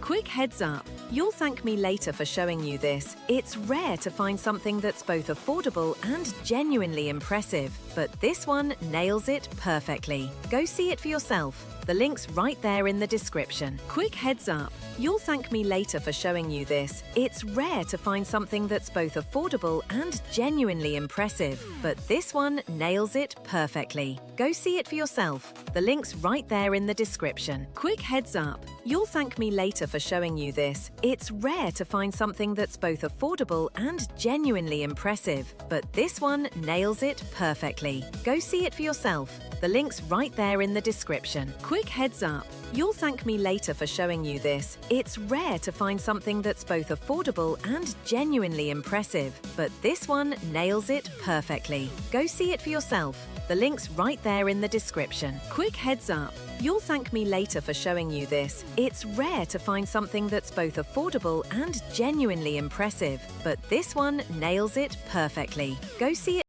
Quick heads up, you'll thank me later for showing you this. It's rare to find something that's both affordable and genuinely impressive, but this one nails it perfectly. Go see it for yourself. The link's right there in the description. Quick heads up, you'll thank me later for showing you this. It's rare to find something that's both affordable and genuinely impressive, but this one nails it perfectly. Go see it for yourself. The link's right there in the description. Quick heads up, you'll thank me later for showing you this. It's rare to find something that's both affordable and genuinely impressive, but this one nails it perfectly. Go see it for yourself. The link's right there in the description. Quick heads up, you'll thank me later for showing you this. It's rare to find something that's both affordable and genuinely impressive, but this one nails it perfectly. Go see it for yourself. The link's right there in the description. Quick heads up, you'll thank me later for showing you this. It's rare to find something that's both affordable and genuinely impressive, but this one nails it perfectly. Go see it